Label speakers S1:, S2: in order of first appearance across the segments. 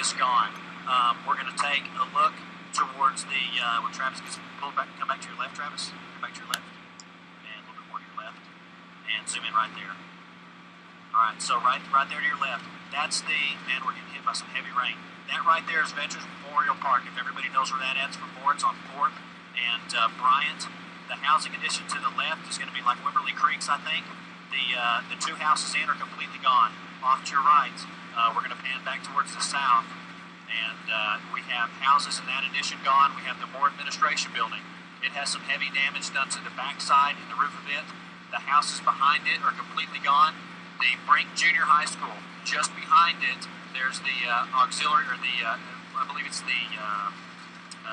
S1: is gone. We're going to take a look towards the, when Travis gets pulled back, come back to your left, Travis. Come back to your left. And a little bit more to your left. And zoom in right there. All right, so right there to your left, that's the, man, we're getting hit by some heavy rain. That right there is Veterans Memorial Park. If everybody knows where that is, it's on 4th and Bryant. The housing addition to the left is going to be like Wimberley Creeks, I think. The two houses in are completely gone. Off to your right, we're going to pan back towards the south, and we have houses in that addition gone. We have the Moore Administration Building. It has some heavy damage done to the backside and the roof of it. The houses behind it are completely gone. The Brink Junior High School, just behind it, there's the auxiliary, or the, I believe it's the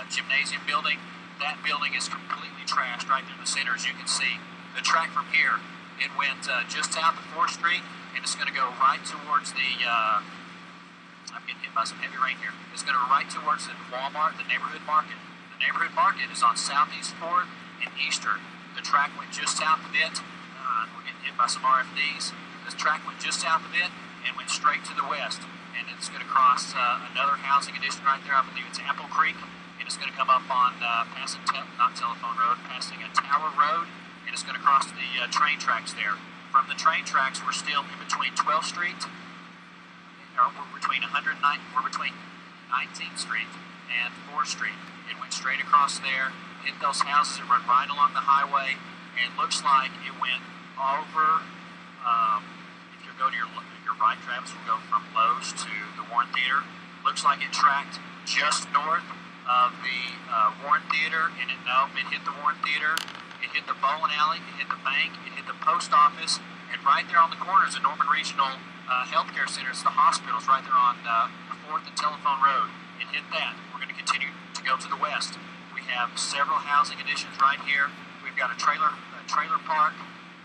S1: gymnasium building. That building is completely trashed right through the center, as you can see. The track from here, it went just south of 4th Street, and it's going to go right towards the, I'm getting hit by some heavy rain here. It's going to go right towards the Walmart, the neighborhood market. The neighborhood market is on Southeast 4th and Eastern. The track went just south of it. We're getting hit by some RFDs. The track went just south of it and went straight to the west. And it's going to cross another housing addition right there. I believe it's Apple Creek. And it's going to come up on passing, not Telephone Road, passing a Tower Road. And it's going to cross the train tracks there. From the train tracks, we're still in between 12th Street, or we're between 19th Street and 4th Street. It went straight across there, hit those houses that run right along the highway, and looks like it went over, if you go to your right, Travis, will go from Lowe's to the Warren Theater. Looks like it tracked just north of the Warren Theater, and it hit the Warren Theater, it hit the bowling alley, it hit the bank, it hit the post office, and right there on the corner is the Norman Regional Healthcare Center. It's the hospitals right there on 4th and Telephone Road. It hit that. We're going to continue to go to the west. We have several housing additions right here. We've got a trailer park,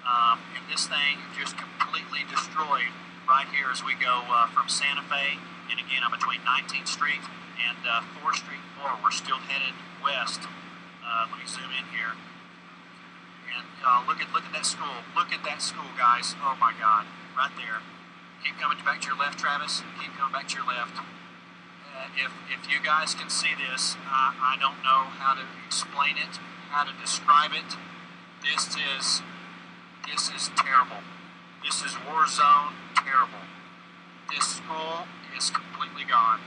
S1: and this thing just completely destroyed right here as we go from Santa Fe, and again, I'm between 19th Street and 4th Street forward. We're still headed west. Let me zoom in here. And look at that school. Look at that school, guys. Oh my God, right there. Keep coming back to your left, Travis. Keep coming back to your left. If you guys can see this, I don't know how to explain it, how to describe it. This is terrible. This is war zone terrible. This school is completely gone.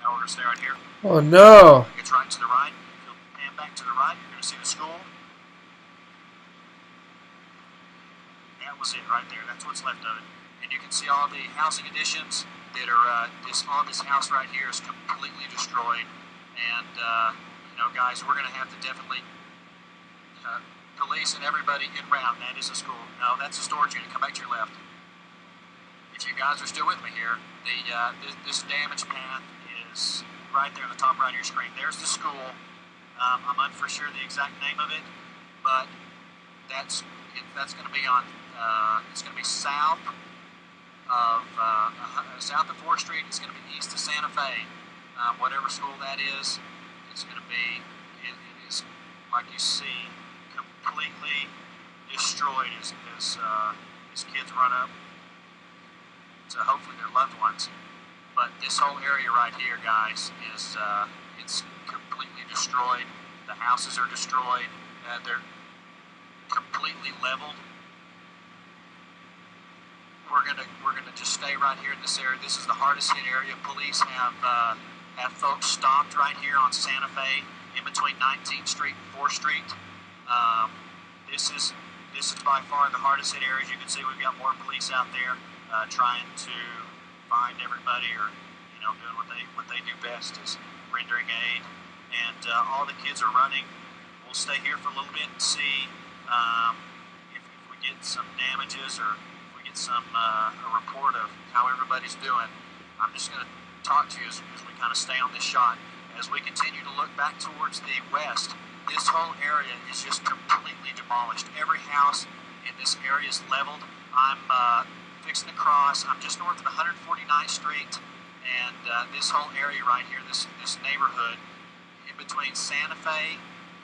S1: Now we're going to stay right here.
S2: Oh no!
S1: It's right to the right. If you'll pan back to the right, you're going to see the school. That was it right there. That's what's left of it. And you can see all the housing additions that are, all this house right here is completely destroyed. And, guys, we're going to have to definitely, police and everybody en route. That is a school. No, that's a storage unit. Come back to your left. If you guys are still with me here, this damage path is right there in the top right of your screen. There's the school. I'm not for sure the exact name of it, but that's going to be on. It's going to be south of 4th Street. It's going to be east of Santa Fe. Whatever school that is, it's going to be. It is, like you see, completely destroyed as kids run up to hopefully their loved ones. But this whole area right here, guys, is it's completely destroyed. The houses are destroyed. They're completely leveled. We're gonna just stay right here in this area. This is the hardest hit area. Police have folks stopped right here on Santa Fe, in between 19th Street and 4th Street. This is by far the hardest hit area. As you can see, we've got more police out there trying to find everybody, or doing what they do best, is rendering aid. And all the kids are running. We'll stay here for a little bit and see if we get some damages, or if we get a report of how everybody's doing. I'm just going to talk to you as we kind of stay on this shot. As we continue to look back towards the west, this whole area is just completely demolished. Every house in this area is leveled. I'm fixing to cross. I'm just north of 149th Street, and this whole area right here, this neighborhood, in between Santa Fe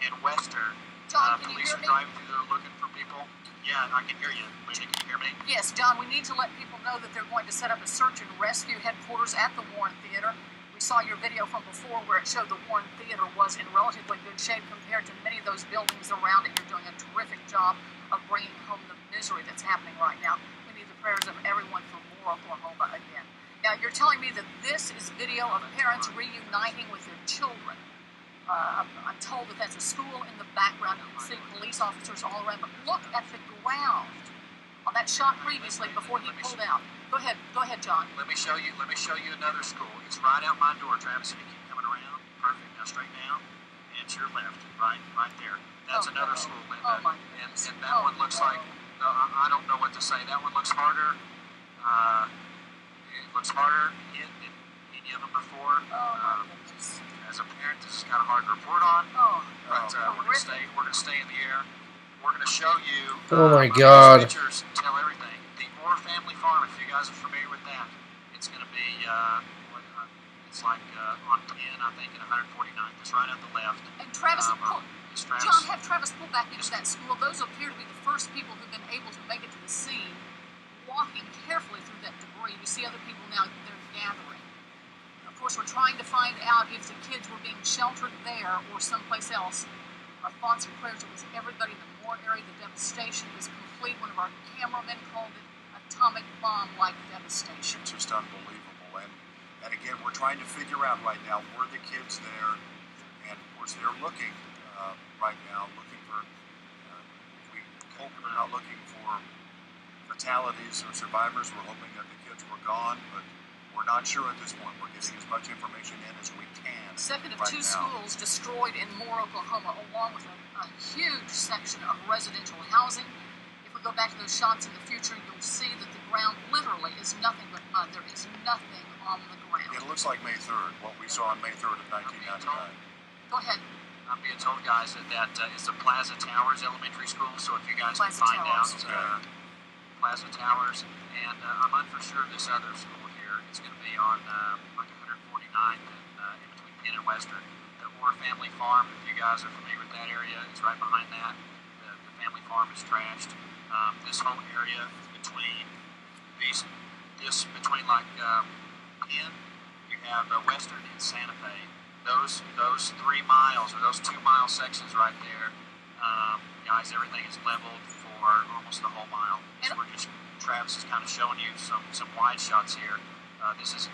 S1: and Western,
S2: John, can
S1: police
S2: you hear
S1: are
S2: me?
S1: driving through there looking for people. Yeah, I can hear you. Linda, can you hear me?
S2: Yes, John, we need to let people know that they're going to set up a search and rescue headquarters at the Warren Theater. We saw your video from before where it showed the Warren Theater was in relatively good shape compared to many of those buildings around it. You're doing a terrific job of bringing home the misery that's happening right now. We need the prayers of everyone for more Oklahoma again. Now, you're telling me that this is video of parents reuniting with their children. I'm told that that's a school in the background. You can see police officers all around. But look at the ground on that shot previously before he pulled out. Go ahead, John.
S1: Let me show you another school. It's right out my door, Travis. If you keep coming around, perfect. Now straight down and to your left, right there. That's another school, Linda.
S2: Oh my
S1: goodness. And that one looks like I don't know what to say. That one looks harder. It looks harder than any of them before. As a parent, this is kind of hard to report on, but we're gonna stay in the air. We're gonna show you.
S3: Oh my God!
S1: Pictures tell everything. The Orr Family Farm. If you guys are familiar with that, it's gonna be it's like on 10, I think, and 149th. It's right at the left.
S2: And Travis, John, have Travis pull back into that school. Those appear to be the first people who've been able to make it to the scene, walking carefully through that debris. You see other people now; they're gathering. Of course, we're trying to find out if the kids were being sheltered there or someplace else. Our thoughts and prayers are with everybody in the Moore area. The devastation is complete. One of our cameramen called it atomic bomb-like devastation.
S4: It's just unbelievable. And again, we're trying to figure out right now, were the kids there? And of course, they're looking right now, looking for, we hope they're not looking for fatalities or survivors. We're hoping that the kids were gone, but we're not sure at this point. We're getting as much information in as we can.
S2: Second of two schools destroyed in Moore, Oklahoma, along with a huge section of residential housing. If we go back to those shots in the future, you'll see that the ground literally is nothing but mud. There is nothing on the ground.
S4: It looks like May 3rd, what we saw on May 3rd of 1999.
S2: Go ahead.
S1: I'm being told, guys, that is the Plaza Towers Elementary School. So if you guys can find out Plaza Towers, and I'm not for sure of this other school. It's going to be on like 149th and in between Penn and Western. The Orr Family Farm, if you guys are familiar with that area, it's right behind that. The family farm is trashed. This whole area between between like Penn, you have Western and Santa Fe. Those 3 miles or those 2 mile sections right there, guys, everything is leveled for almost the whole mile. So Travis is kind of showing you some wide shots here. This is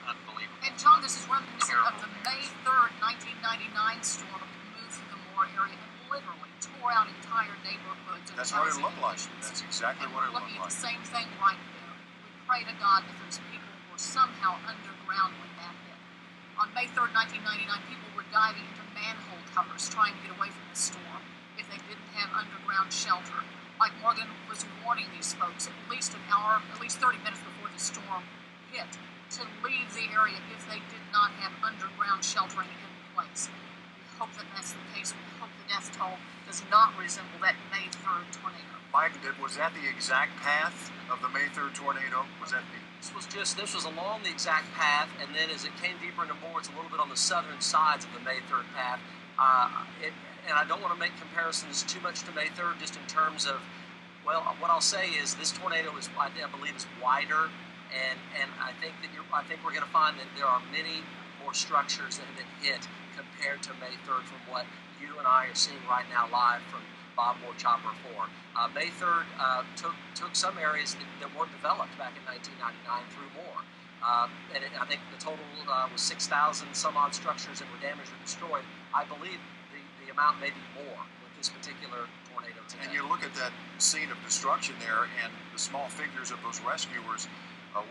S1: unbelievable.
S2: And John, this is reminiscent of the May 3rd, 1999 storm that moved through the Moore area and literally tore out entire neighborhoods.
S4: That's what it looked like. That's exactly what it looked like.
S2: We're looking at the same thing right there. We pray to God that those people were somehow underground when that hit. On May 3rd, 1999, people were diving into manhole covers trying to get away from the storm if they didn't have underground shelter. Mike Morgan was warning these folks at least 30 minutes before the storm hit to leave the area if they did not have underground sheltering in place. We hope that that's the case. We hope the death toll does not resemble that May 3rd tornado.
S4: Mike, was that the exact path of the May 3rd tornado?
S5: This was along the exact path, and then as it came deeper into Moore, it's a little bit on the southern sides of the May 3rd path. And I don't want to make comparisons too much to May 3rd, just in terms of, well, what I'll say is this tornado is, I believe, is wider. And I think we're going to find that there are many more structures that have been hit compared to May 3rd from what you and I are seeing right now live from Bob Moore Chopper 4. May 3rd took some areas that weren't developed back in 1999 through Moore. And I think the total was 6,000 some odd structures that were damaged or destroyed. I believe the amount may be more with this particular tornado today.
S4: And you look at that scene of destruction there and the small figures of those rescuers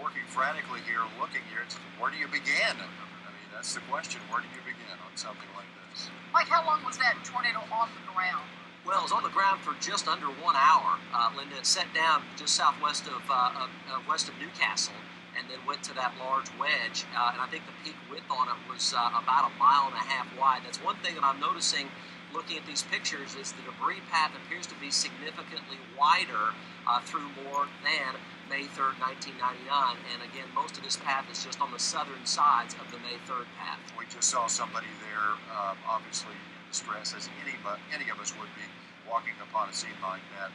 S4: working frantically here, looking here. Where do you begin? I mean, that's the question. Where do you begin on something like this?
S2: Mike, how long was that tornado on the ground?
S5: Well, it was on the ground for just under 1 hour, Linda. It set down just southwest of west of Newcastle, and then went to that large wedge. And I think the peak width on it was about 1.5 miles wide. That's one thing that I'm noticing looking at these pictures is the debris path appears to be significantly wider through Moore than May 3rd, 1999, and again, most of this path is just on the southern sides of the May 3rd path.
S4: We just saw somebody there, obviously, in distress as any of us would be walking upon a scene like that,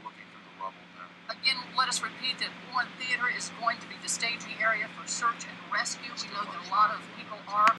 S4: looking through the rubble there.
S2: Again, let us repeat that Warren Theater is going to be the staging area for search and rescue. We know that a lot of people are